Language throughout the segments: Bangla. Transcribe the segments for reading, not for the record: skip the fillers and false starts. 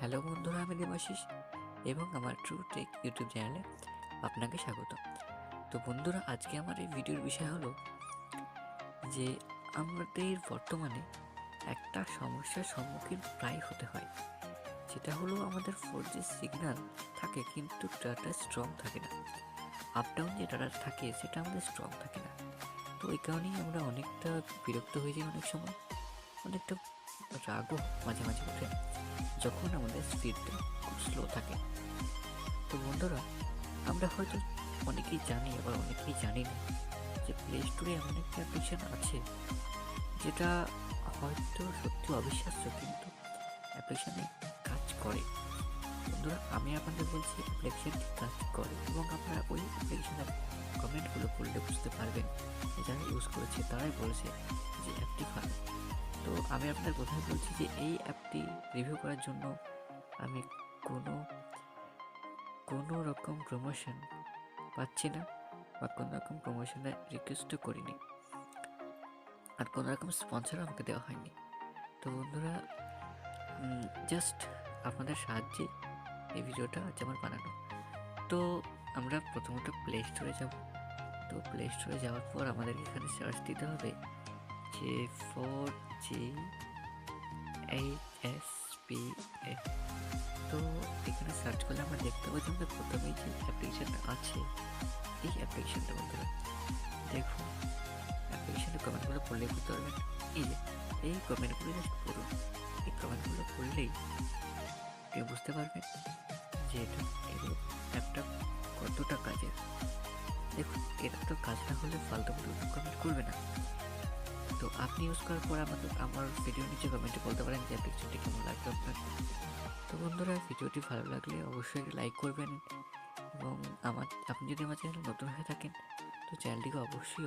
হ্যালো বন্ধুরা, আমি দেবাশিস এবং আমার ট্রু টেক ইউটিউব চ্যানেলে আপনাকে স্বাগত। তো বন্ধুরা, আজকে আমার এই ভিডিওর বিষয় হলো যে আমাদের বর্তমানে একটা সমস্যার সম্মুখীন প্রায় হতে হয়, যেটা হলো আমাদের 4G সিগন্যাল থাকে কিন্তু ডাটা স্ট্রং থাকে না। আপ ডাউন যে ডাটা থাকে সেটা আমাদের স্ট্রং থাকে না। তো এই কারণেই আমরা অনেকটা বিরক্ত হয়ে যাই, অনেক সময় অনেকটা রাগও মাঝে মাঝে ওঠে যখন আমাদের স্পিডটা খুব স্লো থাকে। তো বন্ধুরা, আমরা হয়তো অনেকেই জানি, আবার অনেকেই জানি না যে প্লে স্টোরে এমন একটা অ্যাপ্লিকেশান আছে যেটা হয়তো সত্যি অবিশ্বাস্য, কিন্তু অ্যাপ্লিকেশানে কাজ করে। বন্ধুরা, আমি আপনাদের বলছি অ্যাপ্লিকেশানটি কাজ করে এবং আপনারা ওই অ্যাপ্লিকেশানের কমেন্টগুলো পড়লে বুঝতে পারবেন যে যারা ইউজ করেছে তারাই বলেছে যে অ্যাপটি ভালো। তো আমি আপনাদের কোথায় বলছি যে এই অ্যাপটি রিভিউ করার জন্য আমি কোনো রকম প্রমোশন পাচ্ছি না বা কোনো রকম প্রমোশনের রিকোয়েস্টও করিনি, আর কোনো রকম স্পন্সরও আমাকে দেওয়া হয়নি। তো বন্ধুরা, জাস্ট আপনাদের সাহায্যে এই ভিডিওটা আজ আমার বানানো। তো আমরা প্রথমত প্লে স্টোরে যাব। তো প্লে স্টোরে যাওয়ার পর আমাদের এখানে সার্চ দিতে হবে যে 4GHSPA। তো এখানে সার্চ করলে আমরা দেখতে পাবো যে আমাদের প্রথমেই যে অ্যাপ্লিকেশানটা আছে, এই অ্যাপ্লিকেশানটা বন্ধুরা দেখুন। অ্যাপ্লিকেশানের কমেন্টগুলো পড়লেই বুঝতে পারবেন। এই কমেন্টগুলো জাস্ট পড়ুন। এই কমেন্টগুলো পড়লেই কেউ বুঝতে পারবেন যে এগুলো অ্যাপটা কতটা কাজের। দেখুন, এটা তো কাজ না হলে ফালতু কমেন্ট করবে না। তো আপনি ইউজ করার পর আমার ভিডিও নিচে কমেন্টে বলতে পারেন যে অ্যাপ্লিকেশনটি কেমন লাগবে আপনার। তো বন্ধুরা, ভিডিওটি ভালো লাগলে অবশ্যই লাইক করবেন এবং আপনি যদি আমার চ্যানেল নতুন হয়ে থাকেন তো চ্যানেলটিকে অবশ্যই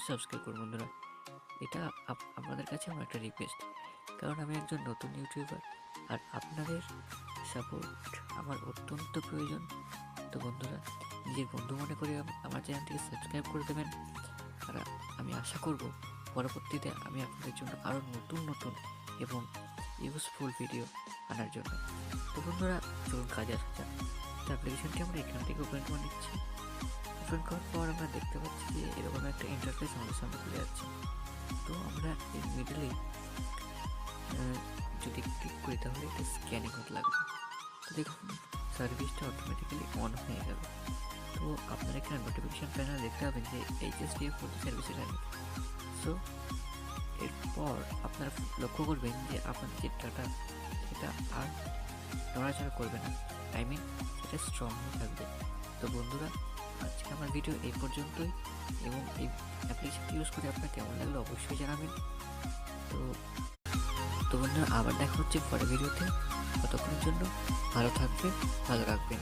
সাবস্ক্রাইব করুন। বন্ধুরা, এটা আপনাদের কাছে আমার একটা রিকোয়েস্ট, কারণ আমি একজন নতুন ইউটিউবার আর আপনাদের সাপোর্ট আমার অত্যন্ত প্রয়োজন। তো বন্ধুরা, নিজের বন্ধু মনে করে আমার চ্যানেলটিকে সাবস্ক্রাইব করে দেবেন। আর আমি আশা করব পরবর্তীতে আমি আপনাদের জন্য আরও নতুন এবং ইউজফুল ভিডিও আনার জন্য। তো বন্ধুরা, চলুন কাজে আসা যাক। তো অ্যাপ্লিকেশনটি আমরা এখান থেকে ওপেন করে নিচ্ছি। ওপেন করার পর আমরা দেখতে পাচ্ছি যে এরকম একটা ইন্টারফেস আমাদের সামনে খুলে যাচ্ছে। তো আমরা এর মিডলে যদি ক্লিক করি তাহলে এটা স্ক্যানিং হতে লাগবে। তো দেখুন, সার্ভিসটা অটোমেটিক্যালি অন হয়ে গেল। তো আপনারা এখানে নোটিফিকেশান প্যানেল দেখতে পাবেন যে HSDF 4G সার্ভিসের আগে। সো এরপর আপনারা লক্ষ্য করবেন যে আপনাদের যে ডাটা সেটা আর নড়াচড়া করবে না, সেটা স্ট্রং হয়ে থাকবে। তো বন্ধুরা, আজকে আমার ভিডিও এই পর্যন্তই এবং এই অ্যাপ্লিকেশনটি ইউজ করে আপনার কেমন লাগলো অবশ্যই জানাবেন। তো বন্ধুরা, আবার দেখা হচ্ছে পরের ভিডিওতে। ততক্ষণের জন্য ভালো থাকবেন, ভালো রাখবেন।